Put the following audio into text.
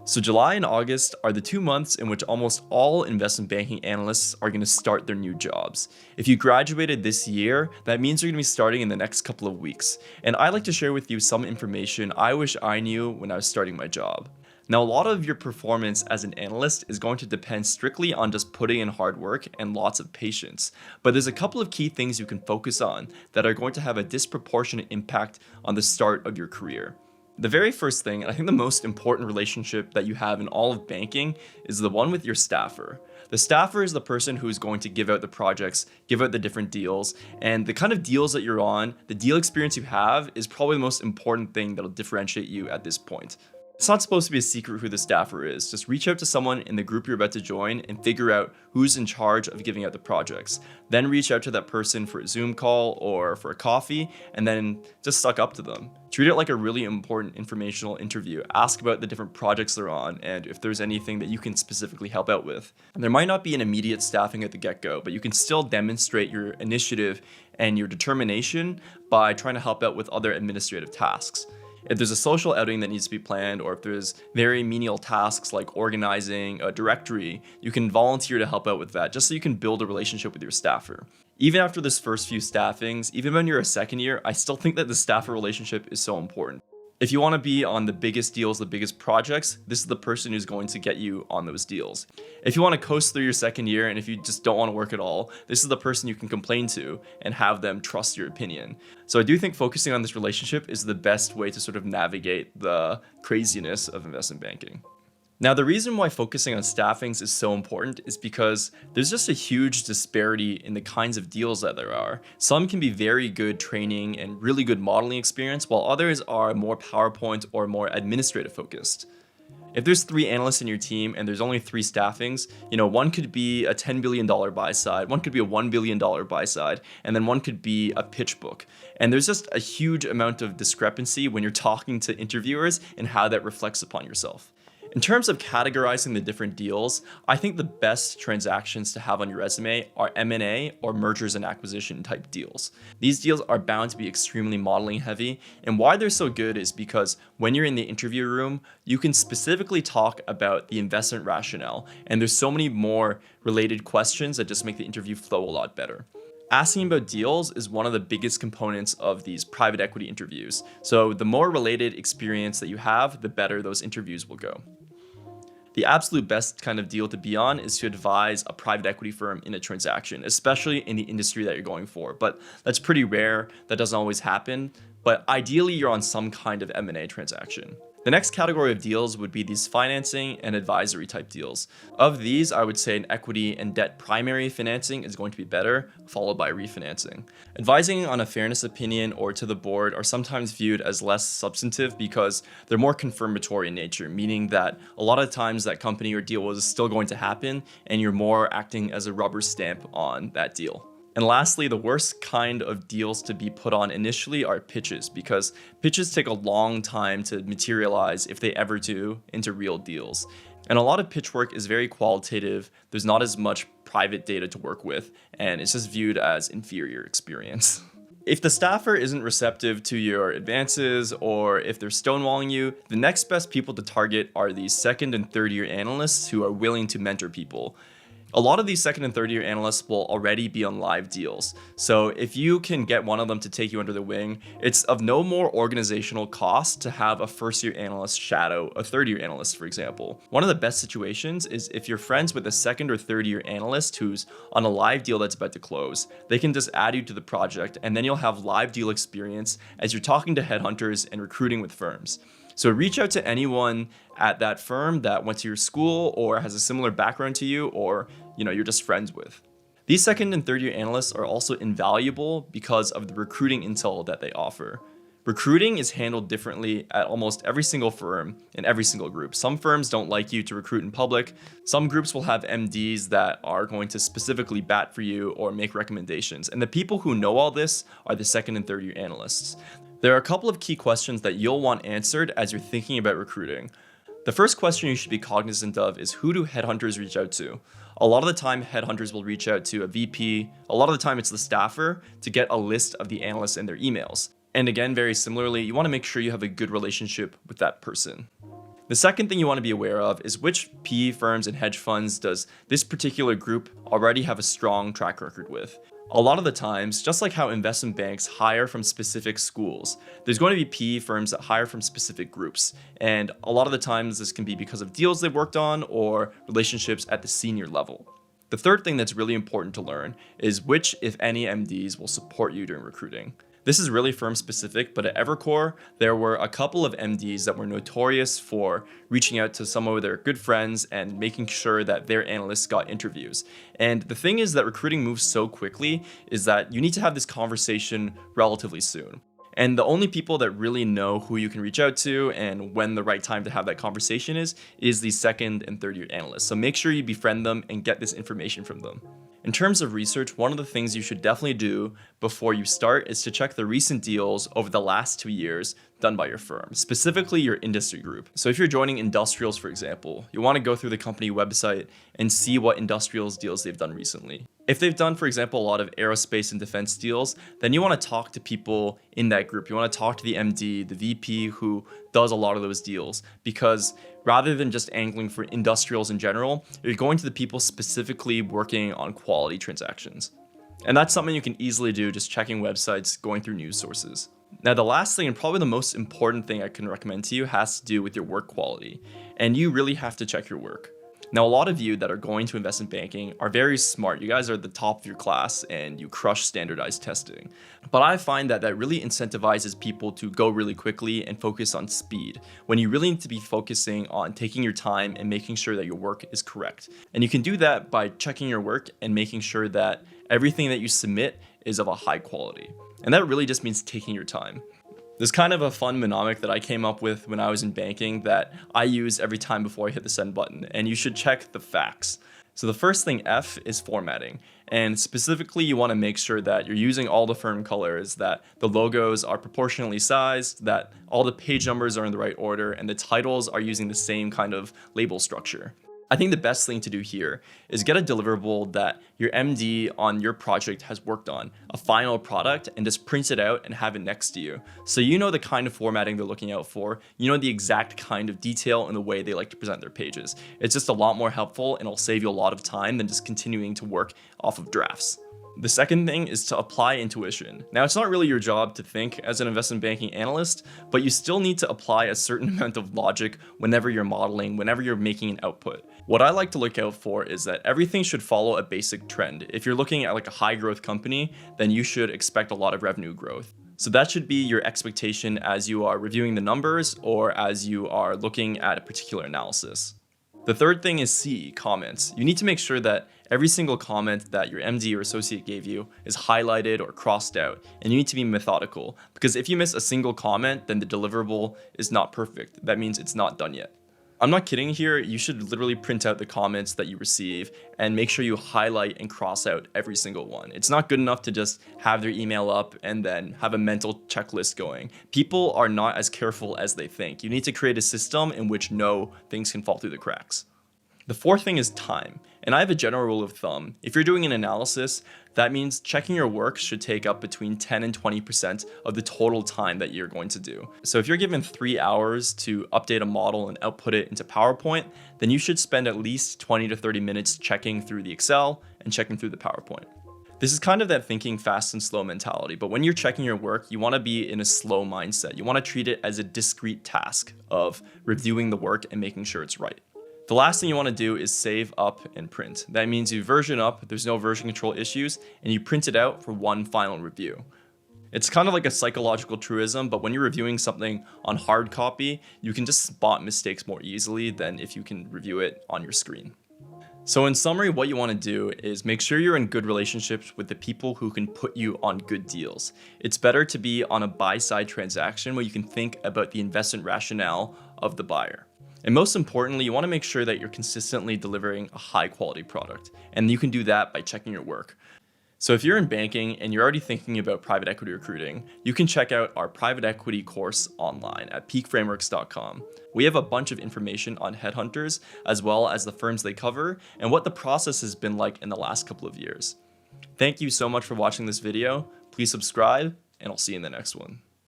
So, July and August are the 2 months in which almost all investment banking analysts are going to start their new jobs. If you graduated this year, that means you're going to be starting in the next couple of weeks. And I'd like to share with you some information I wish I knew when I was starting my job. Now, a lot of your performance as an analyst is going to depend strictly on just putting in hard work and lots of patience. But there's a couple of key things you can focus on that are going to have a disproportionate impact on the start of your career. The very first thing, and I think the most important relationship that you have in all of banking, is the one with your staffer. The staffer is the person who's going to give out the projects, give out the different deals, and the kind of deals that you're on, the deal experience you have, is probably the most important thing that'll differentiate you at this point. It's not supposed to be a secret who the staffer is. Just reach out to someone in the group you're about to join and figure out who's in charge of giving out the projects. Then reach out to that person for a Zoom call or for a coffee, and then just suck up to them. Treat it like a really important informational interview. Ask about the different projects they're on and if there's anything that you can specifically help out with. And there might not be an immediate staffing at the get-go, but you can still demonstrate your initiative and your determination by trying to help out with other administrative tasks. If there's a social outing that needs to be planned, or if there's very menial tasks like organizing a directory, you can volunteer to help out with that just so you can build a relationship with your staffer. Even after this first few staffings, even when you're a second year, I still think that the staffer relationship is so important. If you want to be on the biggest deals, the biggest projects, this is the person who's going to get you on those deals. If you want to coast through your second year and if you just don't want to work at all, this is the person you can complain to and have them trust your opinion. So I do think focusing on this relationship is the best way to sort of navigate the craziness of investment banking. Now, the reason why focusing on staffings is so important is because there's just a huge disparity in the kinds of deals that there are. Some can be very good training and really good modeling experience, while others are more PowerPoint or more administrative focused. If there's 3 analysts in your team and there's only 3 staffings, one could be a $10 billion buy side, one could be a $1 billion buy side, and then one could be a pitch book. And there's just a huge amount of discrepancy when you're talking to interviewers and how that reflects upon yourself. In terms of categorizing the different deals, I think the best transactions to have on your resume are M&A or mergers and acquisition type deals. These deals are bound to be extremely modeling heavy, and why they're so good is because when you're in the interview room, you can specifically talk about the investment rationale, and there's so many more related questions that just make the interview flow a lot better. Asking about deals is one of the biggest components of these private equity interviews. So the more related experience that you have, the better those interviews will go. The absolute best kind of deal to be on is to advise a private equity firm in a transaction, especially in the industry that you're going for. But that's pretty rare. That doesn't always happen. But ideally, you're on some kind of M&A transaction. The next category of deals would be these financing and advisory type deals. Of these, I would say an equity and debt primary financing is going to be better, followed by refinancing. Advising on a fairness opinion or to the board are sometimes viewed as less substantive because they're more confirmatory in nature, meaning that a lot of times that company or deal was still going to happen and you're more acting as a rubber stamp on that deal. And lastly, the worst kind of deals to be put on initially are pitches, because pitches take a long time to materialize, if they ever do, into real deals. And a lot of pitch work is very qualitative, there's not as much private data to work with, and it's just viewed as inferior experience. If the staffer isn't receptive to your advances, or if they're stonewalling you, the next best people to target are these second and third year analysts who are willing to mentor people. A lot of these second and third year analysts will already be on live deals. So if you can get one of them to take you under the wing, it's of no more organizational cost to have a first year analyst shadow a third year analyst, for example. One of the best situations is if you're friends with a second or third year analyst who's on a live deal that's about to close. They can just add you to the project, and then you'll have live deal experience as you're talking to headhunters and recruiting with firms. So reach out to anyone at that firm that went to your school or has a similar background to you, or you're just friends with. These second and third year analysts are also invaluable because of the recruiting intel that they offer. Recruiting is handled differently at almost every single firm in every single group. Some firms don't like you to recruit in public. Some groups will have MDs that are going to specifically bat for you or make recommendations. And the people who know all this are the second and third year analysts. There are a couple of key questions that you'll want answered as you're thinking about recruiting. The first question you should be cognizant of is, who do headhunters reach out to? A lot of the time, headhunters will reach out to a VP. A lot of the time, it's the staffer to get a list of the analysts and their emails. And again, very similarly, you want to make sure you have a good relationship with that person. The second thing you want to be aware of is which PE firms and hedge funds does this particular group already have a strong track record with. A lot of the times, just like how investment banks hire from specific schools, there's going to be PE firms that hire from specific groups. And a lot of the times this can be because of deals they've worked on or relationships at the senior level. The third thing that's really important to learn is which, if any, MDs will support you during recruiting. This is really firm specific, but at Evercore, there were a couple of MDs that were notorious for reaching out to some of their good friends and making sure that their analysts got interviews. And the thing is that recruiting moves so quickly is that you need to have this conversation relatively soon. And the only people that really know who you can reach out to and when the right time to have that conversation is the second and third year analysts. So make sure you befriend them and get this information from them. In terms of research, one of the things you should definitely do before you start is to check the recent deals over the last 2 years done by your firm, specifically your industry group. So if you're joining industrials, for example, you want to go through the company website and see what industrials deals they've done recently. If they've done, for example, a lot of aerospace and defense deals, then you want to talk to people in that group. You want to talk to the MD, the VP who does a lot of those deals, because rather than just angling for industrials in general, you're going to the people specifically working on quality transactions. And that's something you can easily do just checking websites, going through news sources. Now, the last thing and probably the most important thing I can recommend to you has to do with your work quality. And you really have to check your work. Now, a lot of you that are going to investment banking are very smart. You guys are at the top of your class and you crush standardized testing. But I find that really incentivizes people to go really quickly and focus on speed, when you really need to be focusing on taking your time and making sure that your work is correct. And you can do that by checking your work and making sure that everything that you submit is of a high quality. And that really just means taking your time. There's kind of a fun mnemonic that I came up with when I was in banking that I use every time before I hit the send button, and you should check the facts. So the first thing, F, is formatting. And specifically, you want to make sure that you're using all the firm colors, that the logos are proportionally sized, that all the page numbers are in the right order, and the titles are using the same kind of label structure. I think the best thing to do here is get a deliverable that your MD on your project has worked on, a final product, and just print it out and have it next to you. So you know the kind of formatting they're looking out for, you know the exact kind of detail and the way they like to present their pages. It's just a lot more helpful and it'll save you a lot of time than just continuing to work off of drafts. The second thing is to apply intuition. Now, it's not really your job to think as an investment banking analyst, but you still need to apply a certain amount of logic whenever you're modeling, whenever you're making an output. What I like to look out for is that everything should follow a basic trend. If you're looking at like a high growth company, then you should expect a lot of revenue growth. So that should be your expectation as you are reviewing the numbers or as you are looking at a particular analysis. The third thing is C, comments. You need to make sure that every single comment that your MD or associate gave you is highlighted or crossed out, and you need to be methodical, because if you miss a single comment, then the deliverable is not perfect. That means it's not done yet. I'm not kidding here, you should literally print out the comments that you receive and make sure you highlight and cross out every single one. It's not good enough to just have their email up and then have a mental checklist going. People are not as careful as they think. You need to create a system in which no things can fall through the cracks. The fourth thing is time. And I have a general rule of thumb. If you're doing an analysis, that means checking your work should take up between 10 and 20% of the total time that you're going to do. So if you're given 3 hours to update a model and output it into PowerPoint, then you should spend at least 20 to 30 minutes checking through the Excel and checking through the PowerPoint. This is kind of that thinking fast and slow mentality, but when you're checking your work, you want to be in a slow mindset. You want to treat it as a discrete task of reviewing the work and making sure it's right. The last thing you want to do is save up and print. That means you version up, there's no version control issues, and you print it out for one final review. It's kind of like a psychological truism, but when you're reviewing something on hard copy, you can just spot mistakes more easily than if you can review it on your screen. So in summary, what you want to do is make sure you're in good relationships with the people who can put you on good deals. It's better to be on a buy-side transaction where you can think about the investment rationale of the buyer. And most importantly, you want to make sure that you're consistently delivering a high quality product. And you can do that by checking your work. So if you're in banking and you're already thinking about private equity recruiting, you can check out our private equity course online at peakframeworks.com. We have a bunch of information on headhunters, as well as the firms they cover and what the process has been like in the last couple of years. Thank you so much for watching this video. Please subscribe, and I'll see you in the next one.